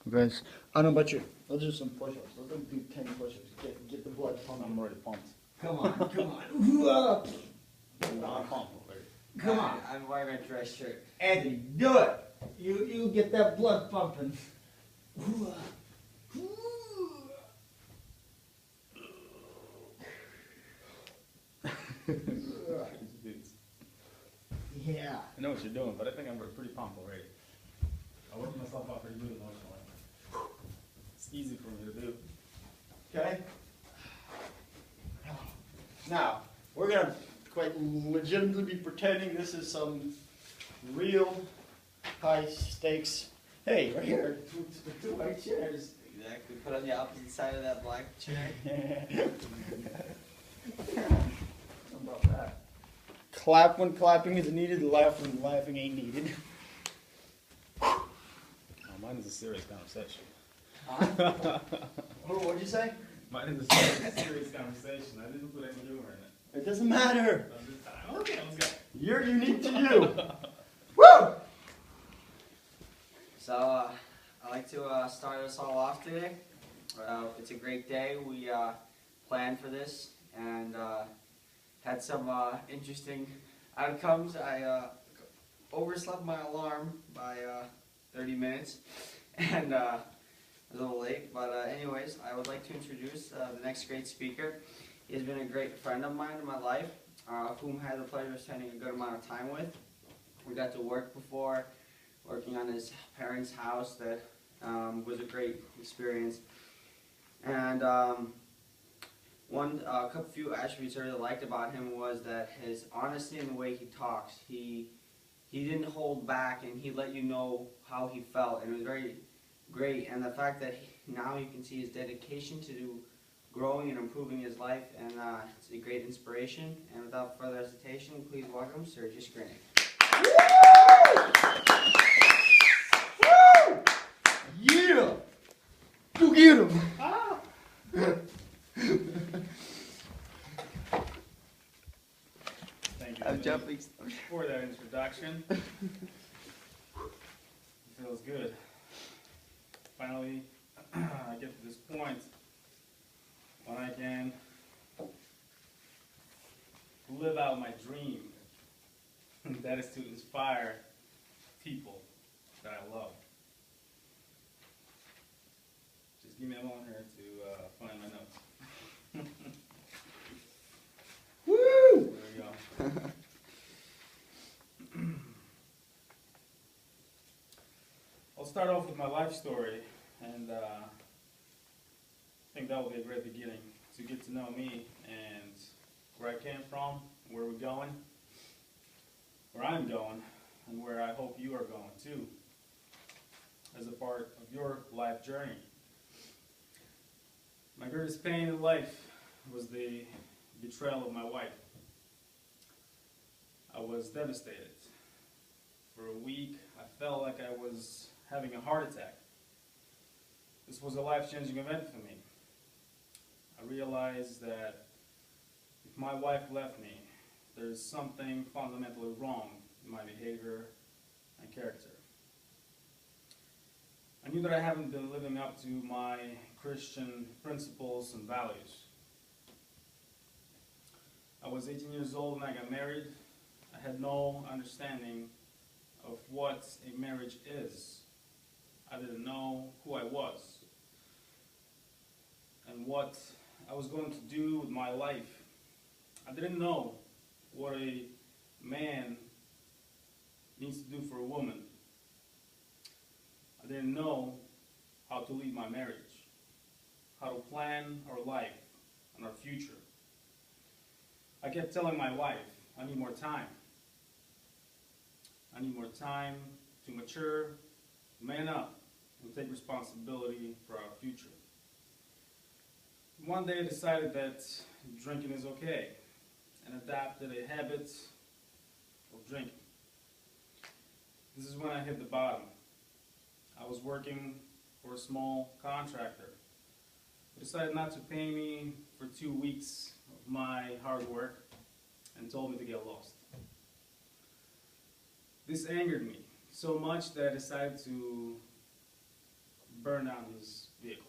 Guys, I don't know about you. Let's do some push-ups. Let's do 10 push-ups. Get the blood pumping. I'm already pumped. Come on, come on. I'm pumped already. Come on. I'm wearing a dress shirt. Anthony, do it. You get that blood pumping. Yeah. I know what you're doing, but I think I'm pretty pumped already. I worked myself up pretty good emotionally. It's easy for me to do. Okay. Now, we're going to quite legitimately be pretending this is some real high stakes. Hey, right here, two white chairs. Exactly. Put on the opposite side of that black chair. How about that? Clap when clapping is needed, laugh when laughing ain't needed. Oh, mine is a serious conversation. What'd you say? Mine is a serious conversation. I didn't put any humor in it. It doesn't matter. Okay, let's go. You're unique to you. Woo! So, I'd like to start us all off today. It's a great day. We planned for this and had some interesting outcomes. I overslept my alarm by 30 minutes and a little late. But anyways, I would like to introduce the next great speaker. He has been a great friend of mine in my life, whom I had the pleasure of spending a good amount of time with. We got to work before, working on his parents' house. That was a great experience. And a few attributes I really liked about him was that his honesty in the way he talks. He didn't hold back, and he let you know how he felt, and it was very great. And the fact that now you can see his dedication to growing and improving his life, and it's a great inspiration. And without further hesitation, please welcome Serg. Yeah! Go get him! Ah. Thank you. I'm jumping. For that introduction. It feels good. Finally, I get to this point when I can live out my dream. That is to inspire people that I love. Just give me a moment here to find my notes. Woo! There we go. I'll start off with my life story, and I think that will be a great beginning to get to know me and where I came from, where we're going, where I'm going, and where I hope you are going too, as a part of your life journey. My greatest pain in life was the betrayal of my wife. I was devastated. For a week, I felt like I was having a heart attack. This was a life-changing event for me. I realized that if my wife left me, there's something fundamentally wrong in my behavior and character. I knew that I haven't been living up to my Christian principles and values. I was 18 years old when I got married. I had no understanding of what a marriage is. I didn't know who I was and what I was going to do with my life. I didn't know what a man needs to do for a woman. I didn't know how to lead my marriage, how to plan our life and our future. I kept telling my wife, I need more time. I need more time to mature, man up, and take responsibility for our future. One day I decided that drinking is okay and adapted a habit of drinking. This is when I hit the bottom. I was working for a small contractor who decided not to pay me for 2 weeks of my hard work and told me to get lost. This angered me so much that I decided to burn down his vehicle.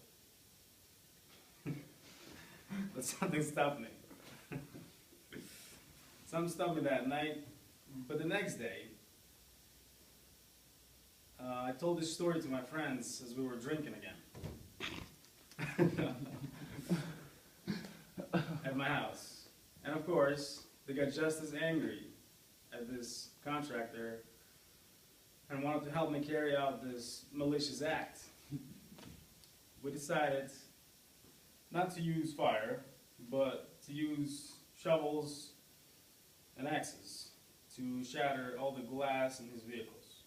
But something stopped me. Something stopped me that night, but the next day, I told this story to my friends as we were drinking again. At my house. And of course, they got just as angry at this contractor and wanted to help me carry out this malicious act. We decided not to use fire, but to use shovels and axes to shatter all the glass in his vehicles.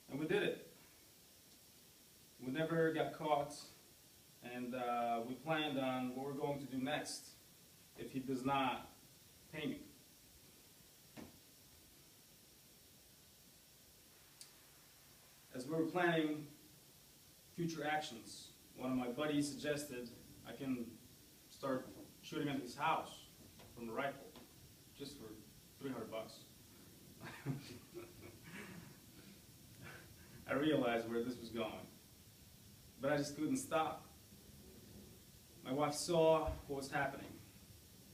And we did it. We never got caught, and we planned on what we're going to do next if he does not pay me. As we were planning future actions, one of my buddies suggested I can start shooting at his house from the rifle, just for $300. I realized where this was going, but I just couldn't stop. My wife saw what was happening,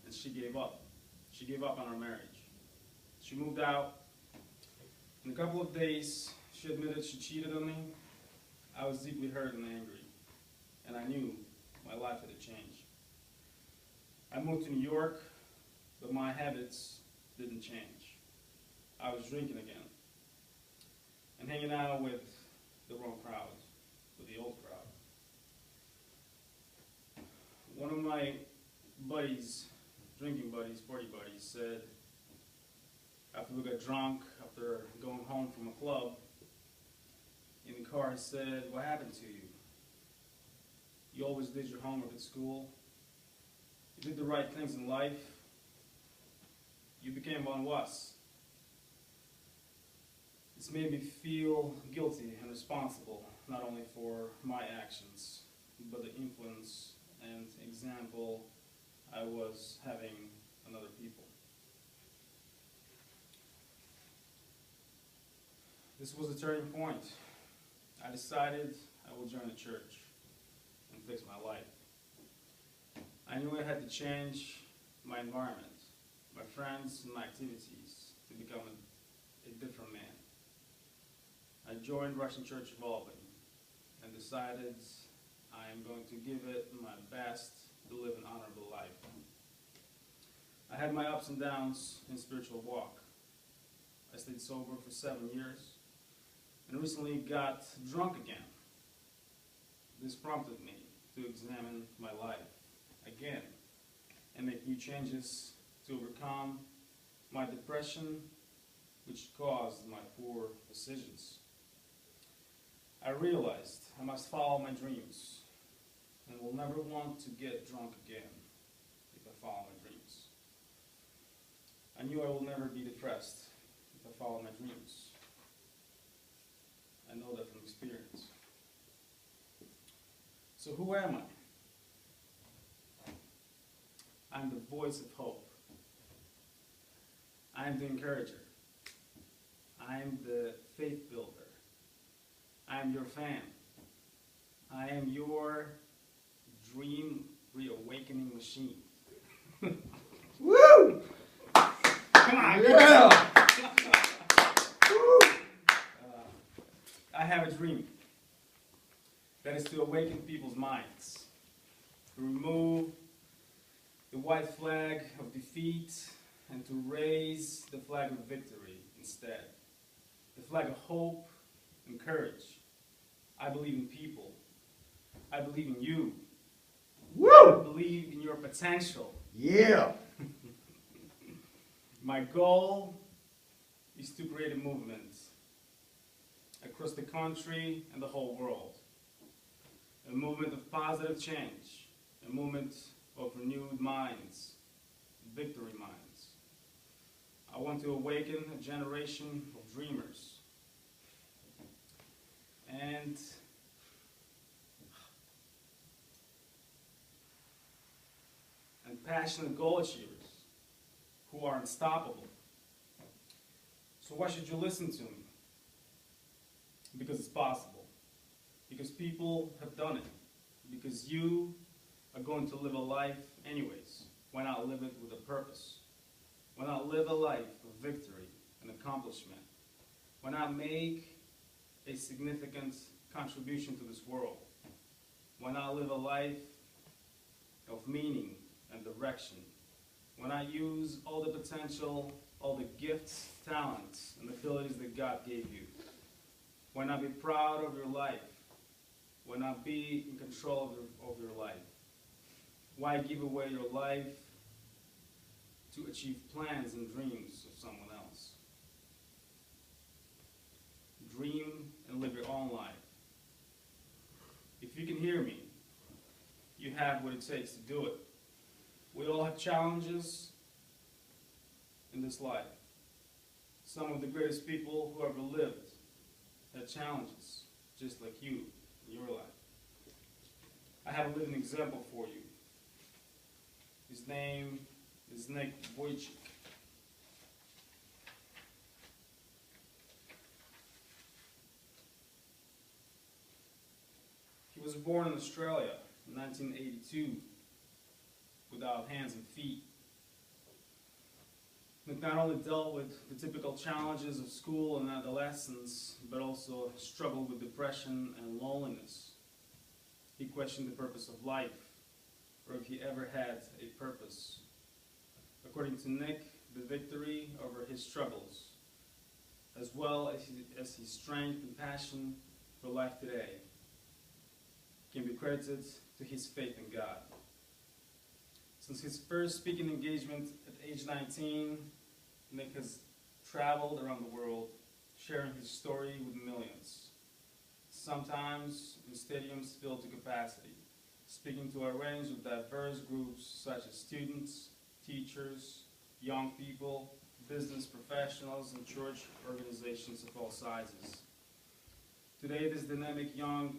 and she gave up. She gave up on our marriage. She moved out. In a couple of days, she admitted she cheated on me. I was deeply hurt and angry, and I knew my life had to change. I moved to New York, but my habits didn't change. I was drinking again and hanging out with the wrong crowd, with the old crowd. One of my buddies, drinking buddies, party buddies, said, after we got drunk, after going home from a club, in the car, he said, "What happened to you? You always did your homework at school. You did the right things in life. You became one of us." This made me feel guilty and responsible, not only for my actions, but the influence and example I was having on other people. This was a turning point. I decided I would join the church and fix my life. I knew I had to change my environment, my friends, and my activities to become a different man. I joined Russian Church of Albany and decided I am going to give it my best to live an honorable life. I had my ups and downs in spiritual walk. I stayed sober for 7 years and recently got drunk again. This prompted me to examine my life again and make new changes to overcome my depression, which caused my poor decisions. I realized I must follow my dreams and will never want to get drunk again if I follow my dreams. I knew I will never be depressed if I follow my dreams. I know that from experience. So who am I? I'm the voice of hope. I'm the encourager. I'm the faith builder. I'm your fan. I am your dream reawakening machine. Woo! Come on, Yeah! I have a dream that is to awaken people's minds, to remove the white flag of defeat and to raise the flag of victory instead, the flag of hope and courage. I believe in people. I believe in you. Woo! I believe in your potential. Yeah! My goal is to create a movement across the country and the whole world. A movement of positive change. A movement of renewed minds, victory minds. I want to awaken a generation of dreamers and passionate goal achievers who are unstoppable. So why should you listen to me? Because it's possible. because people have done it, because you are going to live a life anyways. Why not live it with a purpose? Why not live a life of victory and accomplishment? Why not make a significant contribution to this world? Why not live a life of meaning and direction? Why not use all the potential, all the gifts, talents, and abilities that God gave you? Why not be proud of your life? Why not be in control of your life? Why give away your life to achieve plans and dreams of someone else? Dream and live your own life. If you can hear me, you have what it takes to do it. We all have challenges in this life. Some of the greatest people who ever lived had challenges, just like you in your life. I have a living example for you. His name is Nick Wojcik. He was born in Australia in 1982 without hands and feet. Nick not only dealt with the typical challenges of school and adolescence, but also struggled with depression and loneliness. He questioned the purpose of life, or if he ever had a purpose. According to Nick, the victory over his struggles, as well as his strength and passion for life today, can be credited to his faith in God. Since his first speaking engagement at age 19, Nick has traveled around the world, sharing his story with millions, sometimes in stadiums filled to capacity, speaking to a range of diverse groups such as students, teachers, young people, business professionals, and church organizations of all sizes. Today, this dynamic young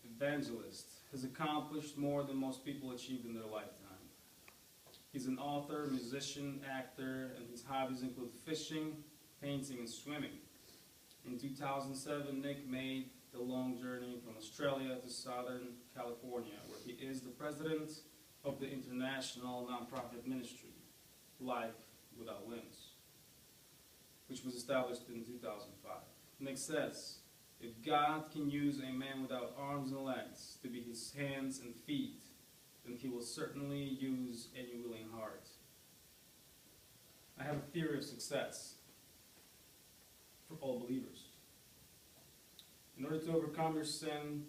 evangelist has accomplished more than most people achieved in their lifetime. He's an author, musician, actor, and his hobbies include fishing, painting, and swimming. In 2007, Nick made the long journey from Australia to Southern California, where he is the president of the international nonprofit ministry, Life Without Limbs, which was established in 2005. Nick says, if God can use a man without arms and legs to be his hands and feet, then he will certainly use any willing heart. I have a theory of success for all believers. In order to overcome your sin,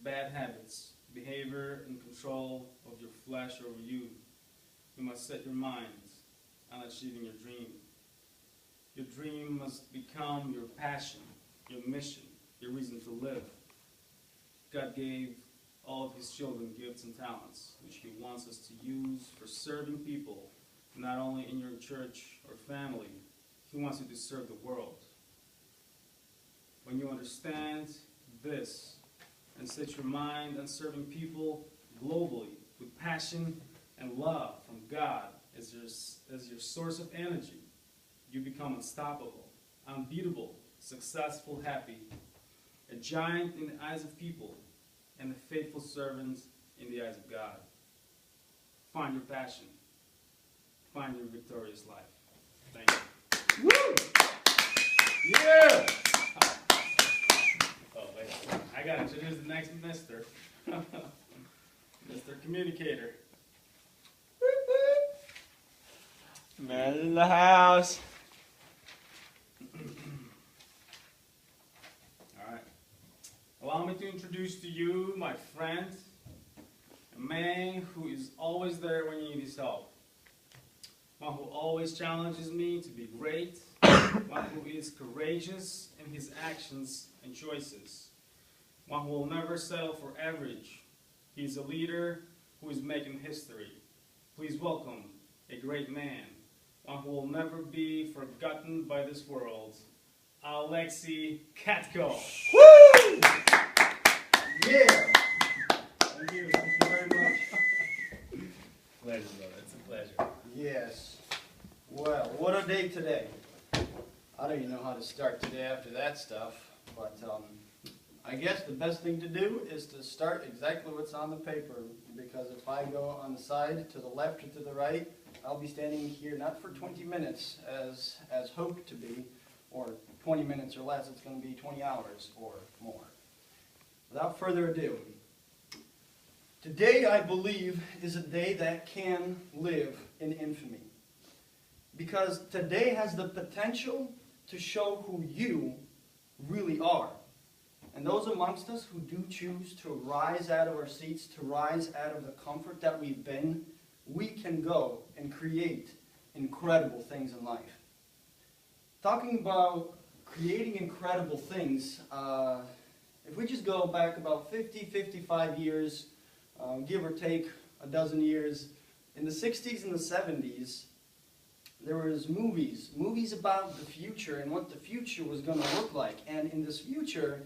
bad habits, behavior, and control of your flesh over you, you must set your mind on achieving your dream. Your dream must become your passion, your mission, your reason to live. God gave all of his children gifts and talents, which he wants us to use for serving people, not only in your church or family. He wants you to serve the world. When you understand this and set your mind on serving people globally with passion and love from God as your source of energy, you become unstoppable, unbeatable, successful, happy, a giant in the eyes of people, and a faithful servant in the eyes of God. Find your passion. Find your victorious life. Thank you. Woo! Yeah! Oh, wait. I got to introduce the next mister. Mr. Communicator. Man in the house. Alright. Allow me to introduce to you my friend, a man who is always there when you need his help. One who always challenges me to be great. One who is courageous in his actions and choices. One who will never settle for average. He is a leader who is making history. Please welcome a great man. One who will never be forgotten by this world. Alexey Katko. Woo! Yeah! Thank you very much. Pleasure, brother. It's a pleasure. Yes. Well, what a day today. I don't even know how to start today after that stuff, but I guess the best thing to do is to start exactly what's on the paper, because if I go on the side, to the left or to the right, I'll be standing here not for 20 minutes as hoped to be, or 20 minutes or less. It's going to be 20 hours or more. Without further ado, today I believe is a day that can live in infamy, because today has the potential to show who you really are. And those amongst us who do choose to rise out of our seats, to rise out of the comfort that we've been, we can go and create incredible things in life. Talking about creating incredible things, if we just go back about 50, 55 years, give or take a dozen years, in the 60s and the 70s, there was movies about the future and what the future was going to look like. And in this future,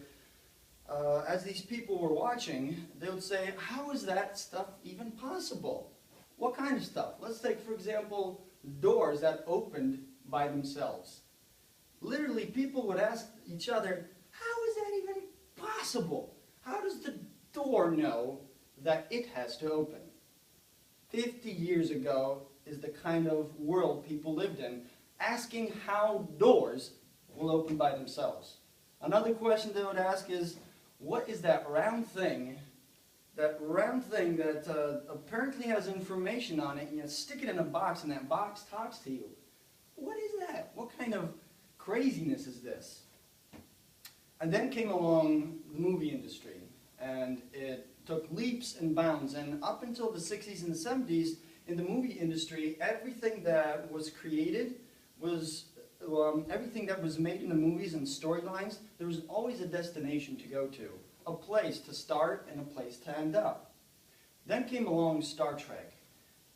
as these people were watching, they would say, how is that stuff even possible? What kind of stuff? Let's take, for example, doors that opened by themselves. Literally, people would ask each other, how is that even possible? How does the door know that it has to open? 50 years ago is the kind of world people lived in, asking how doors will open by themselves. Another question they would ask is, what is that round thing that apparently has information on it, and you stick it in a box and that box talks to you? What is that? What kind of craziness is this? And then came along the movie industry, and it took leaps and bounds, and up until the 60s and the 70s, in the movie industry, everything that was created was everything that was made in the movies and storylines, there was always a destination to go to, a place to start and a place to end up. Then came along Star Trek,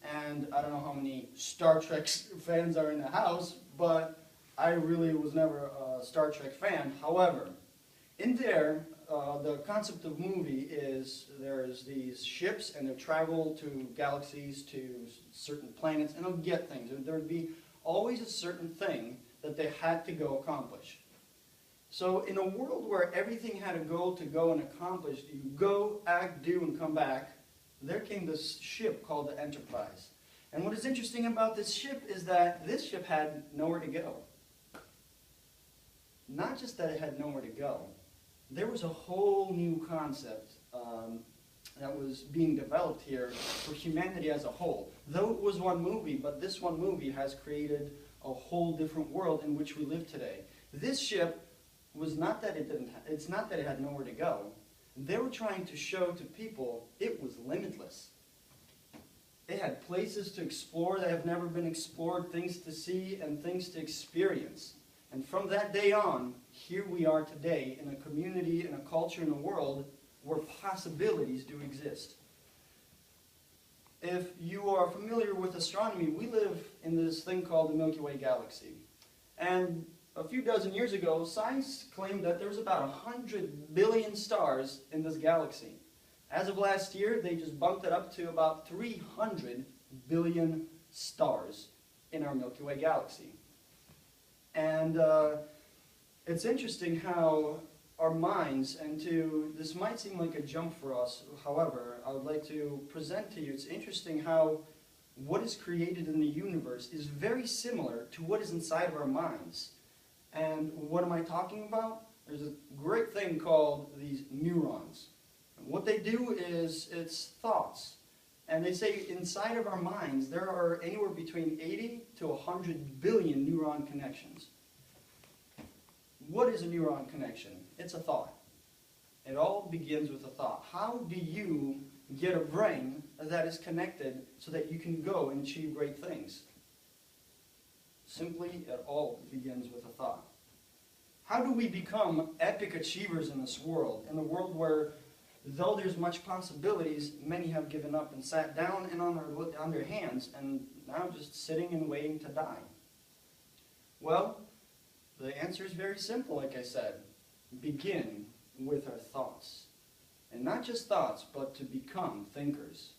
and I don't know how many Star Trek fans are in the house, but I really was never a Star Trek fan. However, in there, the concept of movie is there's these ships and they travel to galaxies, to certain planets, and they'll get things. There would be always a certain thing that they had to go accomplish. So in a world where everything had a goal to go and accomplish, you go, act, do, and come back, there came this ship called the Enterprise. And what is interesting about this ship is that this ship had nowhere to go. Not just that it had nowhere to go, there was a whole new concept that was being developed here for humanity as a whole. Though it was one movie, but this one movie has created a whole different world in which we live today. This ship was not that it's not that it had nowhere to go. They were trying to show to people it was limitless. It had places to explore that have never been explored, things to see and things to experience. And from that day on, here we are today in a community, in a culture, in a world where possibilities do exist. If you are familiar with astronomy, we live in this thing called the Milky Way galaxy. And a few dozen years ago, science claimed that there was about 100 billion stars in this galaxy. As of last year, they just bumped it up to about 300 billion stars in our Milky Way galaxy. And it's interesting how our minds, and this might seem like a jump for us, however, I would like to present to you, it's interesting how what is created in the universe is very similar to what is inside of our minds. And what am I talking about? There's a great thing called these neurons. And what they do is, it's thoughts. And they say inside of our minds, there are anywhere between 80 to 100 billion neuron connections. What is a neuron connection? It's a thought. It all begins with a thought. How do you get a brain that is connected so that you can go and achieve great things? Simply, it all begins with a thought. How do we become epic achievers in this world? In a world where, though there's much possibilities, many have given up and sat down and on their hands and now just sitting and waiting to die. Well, the answer is very simple, like I said. Begin with our thoughts. And not just thoughts, but to become thinkers.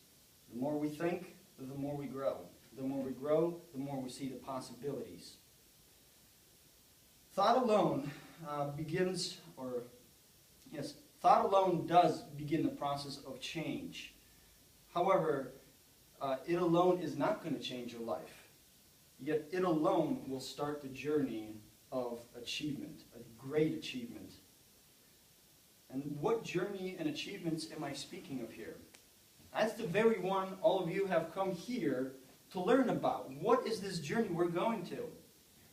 The more we think, the more we grow. The more we grow, the more we see the possibilities. Thought alone thought alone does begin the process of change. However, it alone is not going to change your life. Yet it alone will start the journey of achievement, a great achievement. And what journey and achievements am I speaking of here? That's the very one all of you have come here to learn about. What is this journey we're going to?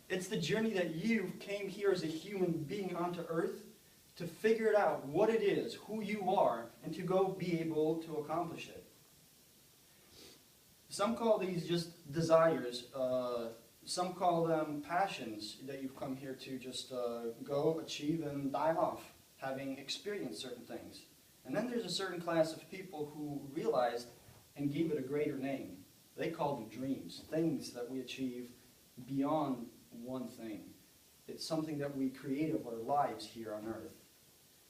It's the journey that you came here as a human being onto earth to figure it out, what it is, who you are, and to go be able to accomplish it. Some call these just desires. Some call them passions that you've come here to just go, achieve, and die off, having experienced certain things. And then there's a certain class of people who realized and gave it a greater name. They call them dreams, things that we achieve beyond one thing. It's something that we create of our lives here on earth.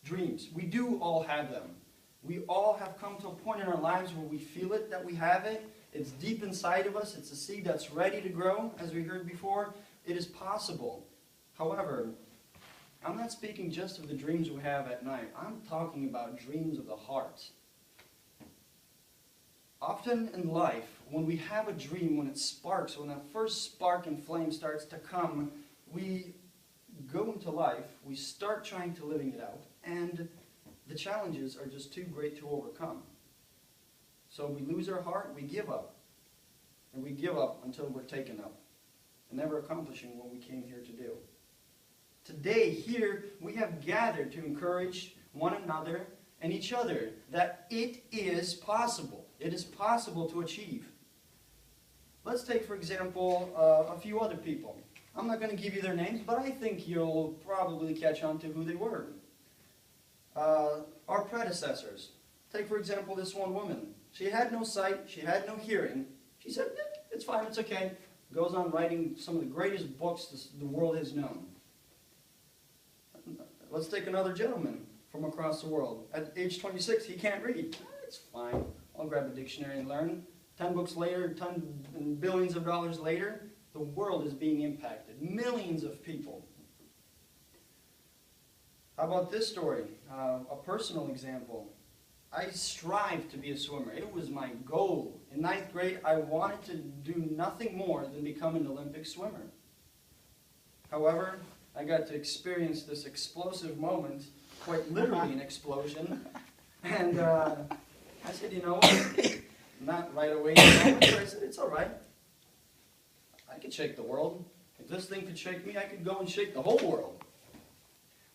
Dreams. We do all have them. We all have come to a point in our lives where we feel it, that we have it. It's deep inside of us. It's a seed that's ready to grow, as we heard before. It is possible. However, I'm not speaking just of the dreams we have at night. I'm talking about dreams of the heart. Often in life, when we have a dream, when it sparks, when that first spark and flame starts to come, we go into life, we start trying to living it out, and the challenges are just too great to overcome. So we lose our heart, we give up. And we give up until we're taken up, and never accomplishing what we came here to do. Today, here, we have gathered to encourage one another and each other that it is possible. It is possible to achieve. Let's take, for example, a few other people. I'm not going to give you their names, but I think you'll probably catch on to who they were. Our predecessors. Take, for example, this one woman. She had no sight, she had no hearing. She said, it's fine, it's okay. Goes on writing some of the greatest books the world has known. Let's take another gentleman from across the world. At age 26, he can't read. It's fine. I'll grab a dictionary and learn. 10 books later, billions of dollars later, the world is being impacted. Millions of people. How about this story? A personal example. I strive to be a swimmer. It was my goal. In 9th grade, I wanted to do nothing more than become an Olympic swimmer. However, I got to experience this explosive moment, quite literally an explosion, and I said, you know what, not right away, I said, it's all right. I could shake the world. If this thing could shake me, I could go and shake the whole world.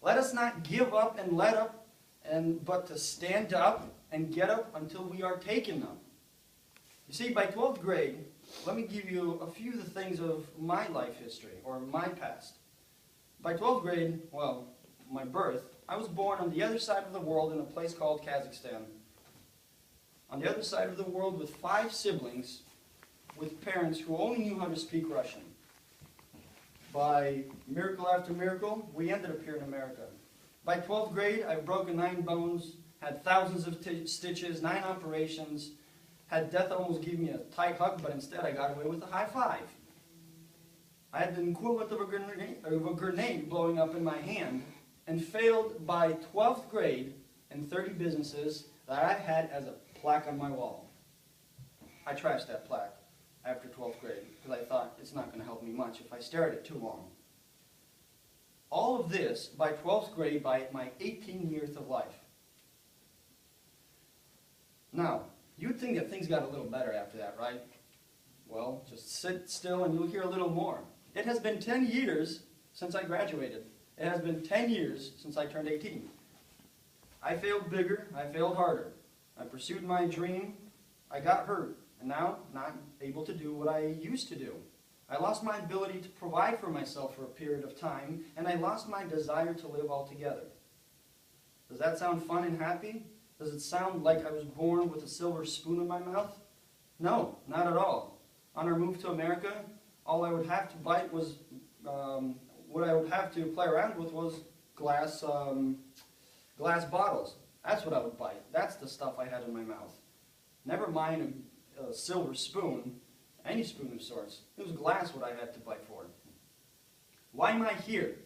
Let us not give up and let up, but to stand up and get up until we are taken up. You see, by 12th grade, let me give you a few of the things of my life history, or my past. By 12th grade, well, my birth, I was born on the other side of the world in a place called Kazakhstan. On the other side of the world with 5 siblings, with parents who only knew how to speak Russian. By miracle after miracle, we ended up here in America. By 12th grade, I've broken 9 bones, had thousands of stitches, 9 operations, had death almost give me a tight hug, but instead I got away with a high five. I had the equivalent of a grenade blowing up in my hand, and failed by 12th grade in 30 businesses that I had as a plaque on my wall. I trashed that plaque after 12th grade because I thought it's not going to help me much if I stare at it too long. All of this by 12th grade, by my 18 years of life. Now, you'd think that things got a little better after that, right? Well, just sit still and you'll hear a little more. It has been 10 years since I graduated. It has been 10 years since I turned 18. I failed bigger, I failed harder. I pursued my dream, I got hurt, and now not able to do what I used to do. I lost my ability to provide for myself for a period of time, and I lost my desire to live altogether. Does that sound fun and happy? Does it sound like I was born with a silver spoon in my mouth? No, not at all. On our move to America, all I would have to bite was, what I would have to play around with was glass bottles. That's what I would bite. That's the stuff I had in my mouth. Never mind a silver spoon, any spoon of sorts. It was glass what I had to bite for. Why am I here?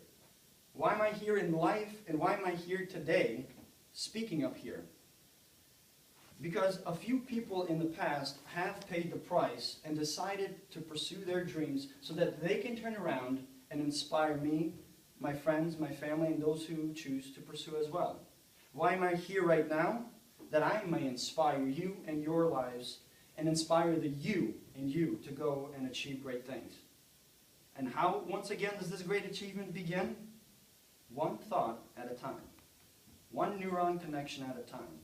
Why am I here in life, and why am I here today? speaking up here. Because a few people in the past have paid the price and decided to pursue their dreams so that they can turn around and inspire me, my friends, my family, and those who choose to pursue as well. Why am I here right now? That I may inspire you and your lives and inspire the you in you to go and achieve great things. And how, once again, does this great achievement begin? One thought at a time. One neuron connection at a time.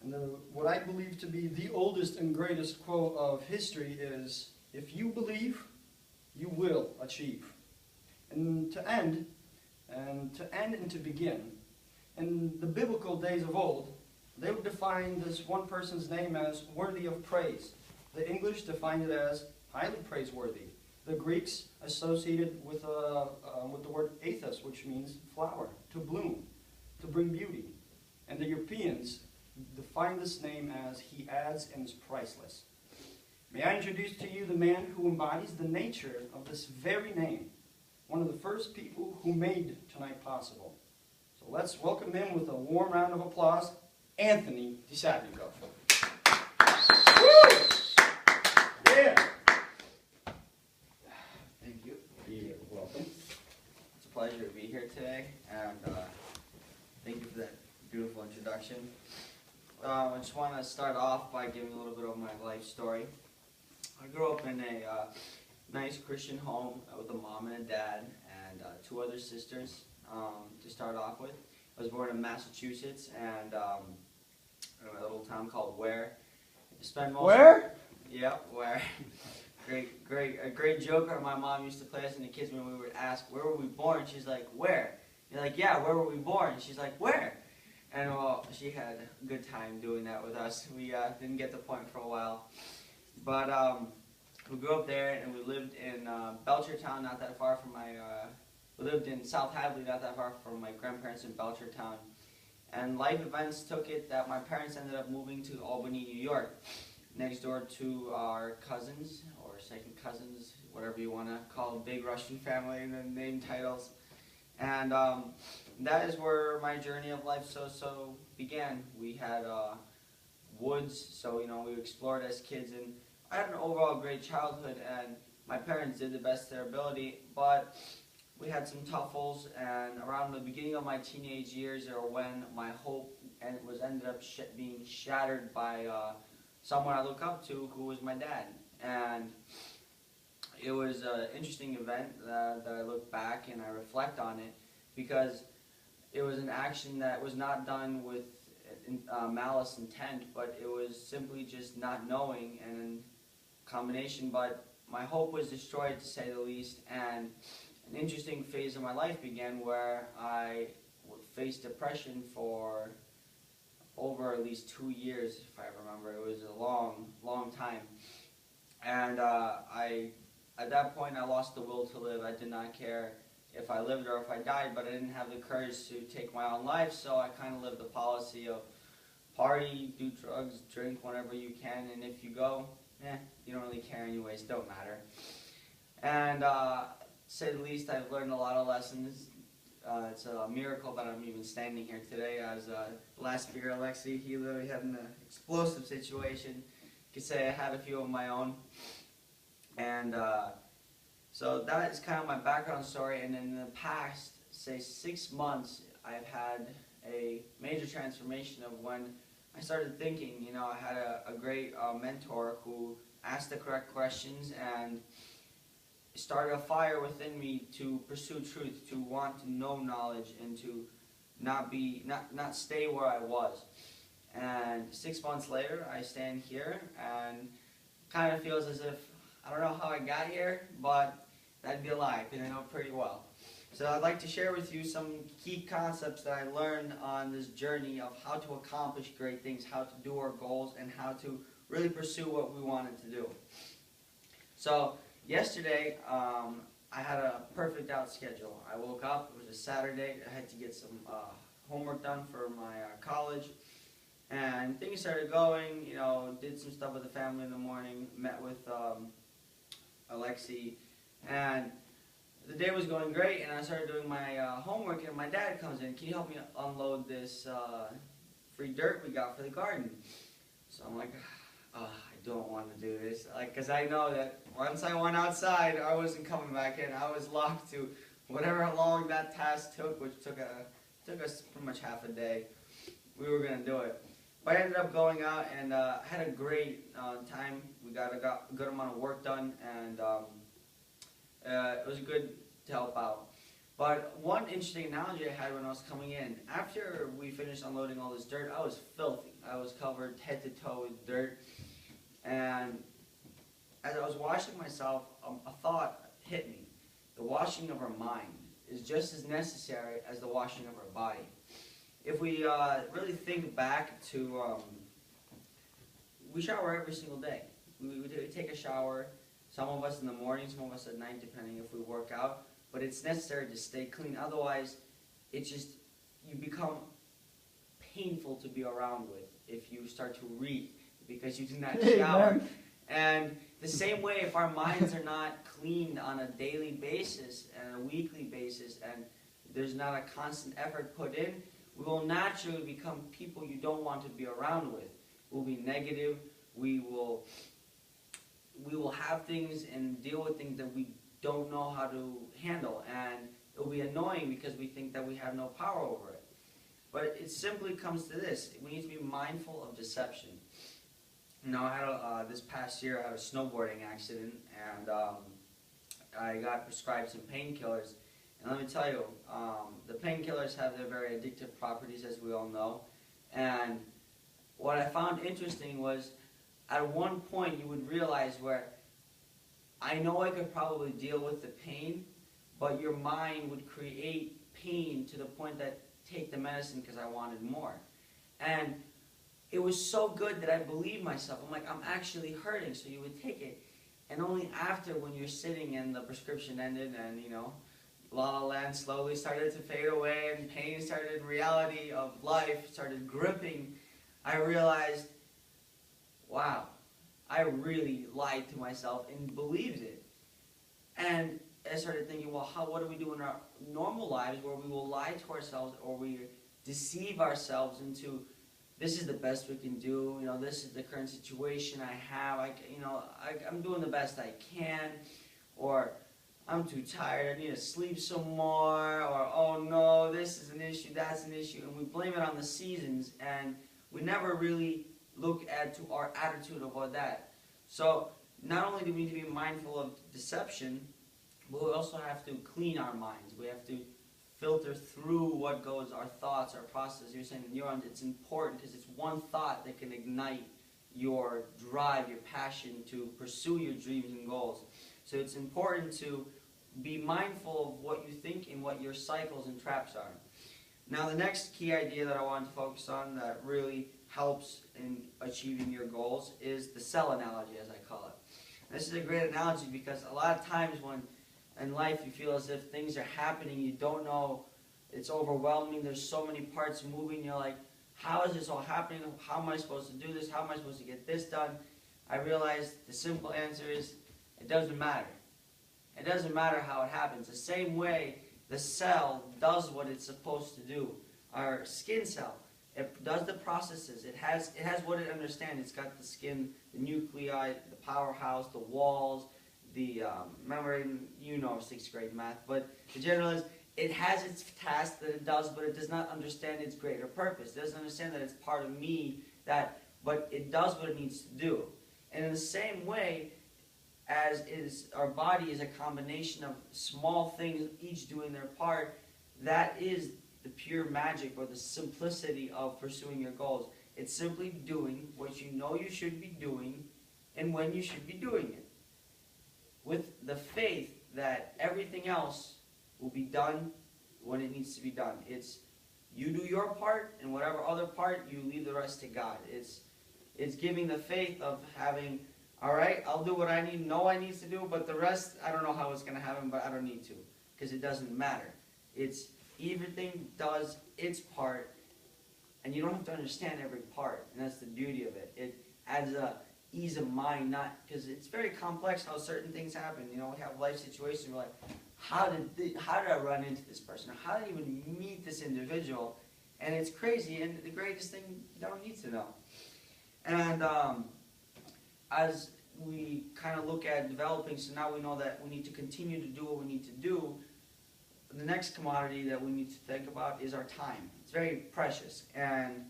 And what I believe to be the oldest and greatest quote of history is, if you believe, you will achieve. And to end and to begin, in the biblical days of old, they would define this one person's name as worthy of praise. The English defined it as highly praiseworthy. The Greeks associated with the word athos, which means flower, to bloom, to bring beauty. And the Europeans define this name as he adds and is priceless. May I introduce to you the man who embodies the nature of this very name, one of the first people who made tonight possible. So let's welcome him with a warm round of applause, Anthony DeSavnikov. Woo! Yeah! Thank you. You're welcome. It's a pleasure to be here today, and thank you for that beautiful introduction. I just want to start off by giving a little bit of my life story. I grew up in a nice Christian home with a mom and a dad and 2 other sisters to start off with. I was born in Massachusetts and in a little town called Ware. Where? Yeah, Ware. A great joke my mom used to play us and the kids when we would ask, where were we born? She's like, where? You're like, yeah, where were we born? She's like, where? And well, she had a good time doing that with us. We didn't get the point for a while. But we grew up there and we lived in Belchertown, not that far from we lived in South Hadley, not that far from my grandparents in Belchertown. And life events took it that my parents ended up moving to Albany, New York, next door to our cousins, or second cousins, whatever you want to call a big Russian family in the name titles. And that is where my journey of life so began. We had woods, so we explored as kids, and I had an overall great childhood, and my parents did the best of their ability, but we had some tuffles, and around the beginning of my teenage years are when my hope ended up being shattered by someone I look up to, who was my dad. And it was an interesting event that I look back and I reflect on it, because it was an action that was not done with malice intent, but it was simply just not knowing and in combination. But my hope was destroyed, to say the least, and an interesting phase of my life began where I faced depression for over at least 2 years, if I remember. It was a long time. And at that point, I lost the will to live. I did not care if I lived or if I died, but I didn't have the courage to take my own life, so I kind of lived the policy of party, do drugs, drink whenever you can, and if you go, you don't really care anyways, don't matter. And to say the least, I've learned a lot of lessons. It's a miracle that I'm even standing here today. As last speaker, Alexey, he literally had an explosive situation. You could say I had a few of my own. And so that is kind of my background story. And in the past, say 6 months, I've had a major transformation of when I started thinking. I had a great mentor who asked the correct questions and started a fire within me to pursue truth, to want to know knowledge, and to not stay where I was. And 6 months later, I stand here and kind of feels as if, I don't know how I got here, but that'd be a lie, because I know pretty well. So I'd like to share with you some key concepts that I learned on this journey of how to accomplish great things, how to do our goals, and how to really pursue what we wanted to do. So yesterday, I had a perfect out schedule. I woke up, it was a Saturday, I had to get some homework done for my college, and things started going, did some stuff with the family in the morning, met with Alexey, and the day was going great, and I started doing my homework, and my dad comes in. Can you help me unload this free dirt we got for the garden? So I'm like, oh, I don't want to do this, because I know that once I went outside, I wasn't coming back in. I was locked to whatever long that task took, which took us pretty much half a day. We were going to do it. But I ended up going out and had a great time. We got a good amount of work done, and it was good to help out. But one interesting analogy I had when I was coming in, after we finished unloading all this dirt, I was filthy. I was covered head to toe with dirt. And as I was washing myself, a thought hit me. The washing of our mind is just as necessary as the washing of our body. If we really think back to, we shower every single day. We take a shower, some of us in the morning, some of us at night, depending if we work out. But it's necessary to stay clean. Otherwise, it's just, you become painful to be around with if you start to reek because you do not shower. And the same way, if our minds are not cleaned on a daily basis and a weekly basis, and there's not a constant effort put in, we will naturally become people you don't want to be around with. We'll be negative. We will have things and deal with things that we don't know how to handle, and it will be annoying because we think that we have no power over it. But it simply comes to this: we need to be mindful of deception. You know, I had this past year I had a snowboarding accident, and I got prescribed some painkillers. And let me tell you, the painkillers have their very addictive properties, as we all know. And what I found interesting was, at one point you would realize where, I know I could probably deal with the pain, but your mind would create pain to the point that take the medicine because I wanted more. And it was so good that I believed myself. I'm like, I'm actually hurting, so you would take it. And only after, when you're sitting and the prescription ended and, you know, La La Land slowly started to fade away and pain started, reality of life started gripping, I realized, wow, I really lied to myself and believed it. And I started thinking, well, what do we do in our normal lives where we will lie to ourselves or we deceive ourselves into, this is the best we can do, you know, this is the current situation I have, I'm doing the best I can, or I'm too tired, I need to sleep some more, or oh no, this is an issue, that's an issue, and we blame it on the seasons, and we never really look at our attitude about that. So not only do we need to be mindful of deception, but we also have to clean our minds. We have to filter through what goes, our thoughts, our process. You're saying neurons, it's important because it's one thought that can ignite your drive, your passion to pursue your dreams and goals. So it's important to be mindful of what you think and what your cycles and traps are. Now the next key idea that I want to focus on that really helps in achieving your goals is the cell analogy, as I call it. This is a great analogy because a lot of times when in life you feel as if things are happening, you don't know, it's overwhelming, there's so many parts moving, you're like, how is this all happening? How am I supposed to do this? How am I supposed to get this done? I realized the simple answer is, it doesn't matter. It doesn't matter how it happens. The same way the cell does what it's supposed to do. Our skin cell, it does the processes. It has what it understands. It's got the skin, the nuclei, the powerhouse, the walls, the membrane, you know, 6th grade math. But the general is, it has its task that it does, but it does not understand its greater purpose. It doesn't understand that it's part of me, but it does what it needs to do. And in the same way, as is our body is a combination of small things, each doing their part, that is the pure magic or the simplicity of pursuing your goals. It's simply doing what you know you should be doing and when you should be doing it, with the faith that everything else will be done when it needs to be done. It's you do your part, and whatever other part, you leave the rest to God. It's giving the faith of having, all right, I'll do what I know I need to do, but the rest, I don't know how it's going to happen, but I don't need to, because it doesn't matter. It's everything does its part, and you don't have to understand every part, and that's the beauty of it. It adds a ease of mind, not because it's very complex how certain things happen. You know, we have life situations where like, how did I run into this person? Or how did I even meet this individual? And it's crazy, and the greatest thing you don't need to know. And as we kind of look at developing, so now we know that we need to continue to do what we need to do. The next commodity that we need to think about is our time. It's very precious, and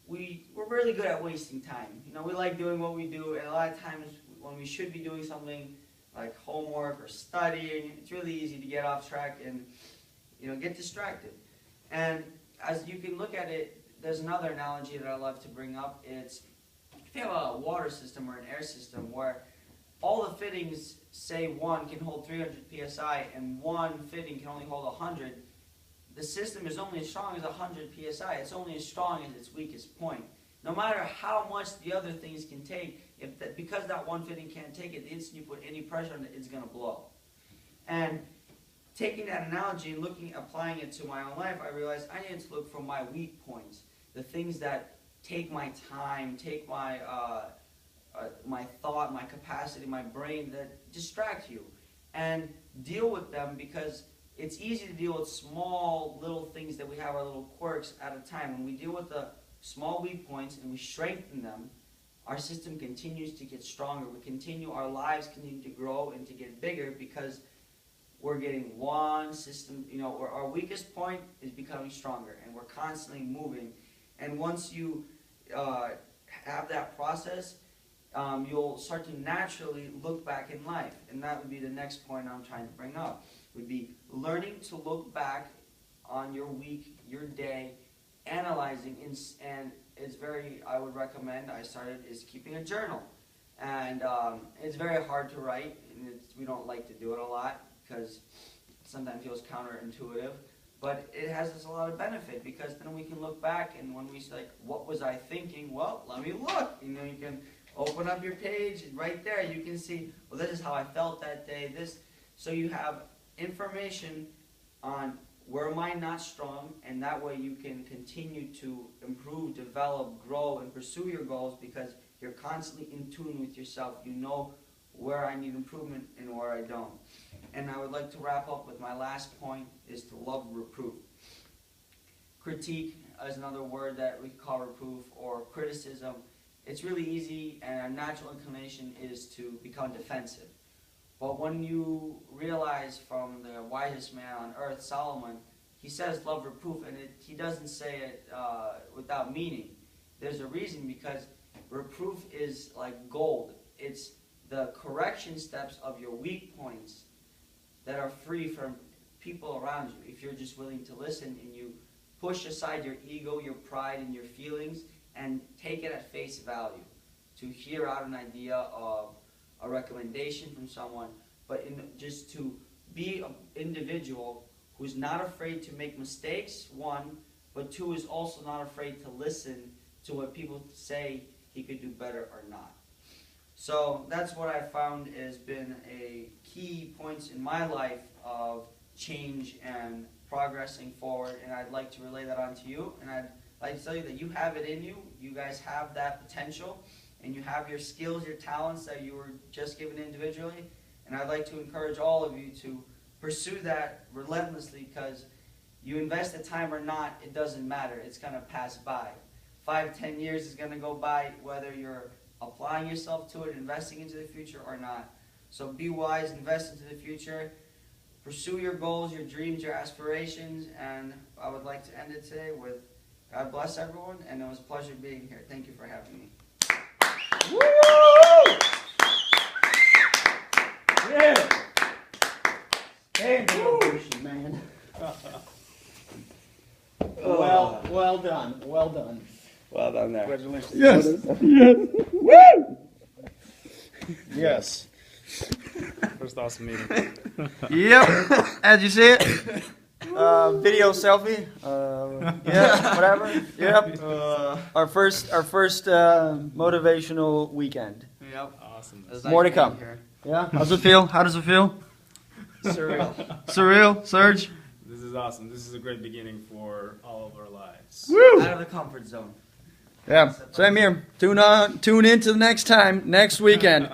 we're really good at wasting time. You know, we like doing what we do, and a lot of times when we should be doing something like homework or studying, it's really easy to get off track and, you know, get distracted. And as you can look at it, there's another analogy that I love to bring up. It's if you have a water system or an air system where all the fittings, say one can hold 300 psi and one fitting can only hold 100, the system is only as strong as 100 psi. It's only as strong as its weakest point. No matter how much the other things can take, because that one fitting can't take it, the instant you put any pressure on it, it's going to blow. And taking that analogy and applying it to my own life, I realized I needed to look for my weak points, the things that take my time, take my my thought, my capacity, my brain, that distract you, and deal with them, because it's easy to deal with small little things that we have, our little quirks at a time. When we deal with the small weak points and we strengthen them, our system continues to get stronger. Our lives continue to grow and to get bigger, because we're getting one system, you know, where our weakest point is becoming stronger, and we're constantly moving. And once you have that process, you'll start to naturally look back in life. And that would be the next point I'm trying to bring up, would be learning to look back on your week, your day, analyzing, and it's very, I would recommend, I started, is keeping a journal. And it's very hard to write, and we don't like to do it a lot, because sometimes it feels counterintuitive. But it has us a lot of benefit, because then we can look back, and when we say, like, what was I thinking? Well, let me look. You know, you can open up your page, and right there you can see, well, this is how I felt that day. So you have information on where am I not strong, and that way you can continue to improve, develop, grow, and pursue your goals, because you're constantly in tune with yourself. You know where I need improvement and where I don't. And I would like to wrap up with my last point, is to love reproof. Critique is another word that we call reproof, or criticism. It's really easy, and our natural inclination is to become defensive. But when you realize from the wisest man on earth, Solomon, he says love reproof, and he doesn't say it without meaning. There's a reason, because reproof is like gold. It's the correction steps of your weak points that are free from people around you. If you're just willing to listen and you push aside your ego, your pride, and your feelings, and take it at face value, to hear out an idea of a recommendation from someone, but just to be an individual who's not afraid to make mistakes, one, but two, is also not afraid to listen to what people say he could do better or not. So that's what I found has been a key points in my life of change and progressing forward, and I'd like to relay that on to you, and I'd like to tell you that you have it in you. You guys have that potential, and you have your skills, your talents that you were just given individually, and I'd like to encourage all of you to pursue that relentlessly, because you invest the time or not, it doesn't matter. It's going to pass by. 5, 10 years is going to go by, whether you're applying yourself to it, investing into the future or not. So be wise, invest into the future, pursue your goals, your dreams, your aspirations, and I would like to end it today with God bless everyone, and it was a pleasure being here. Thank you for having me. Woo! Yeah. Hey, man. Well done. Well done. Well done there. Congratulations. Yes. Woo! Yes. First awesome meeting. Yep. As you see it. Video selfie. Yeah, whatever. Yep. Our first motivational weekend. Yep. Awesome. More to come. Yeah. How's it feel? How does it feel? Surreal. Surreal, Serg? This is awesome. This is a great beginning for all of our lives. Woo! Out of the comfort zone. Yeah, same here. Tune in to the next time, next weekend.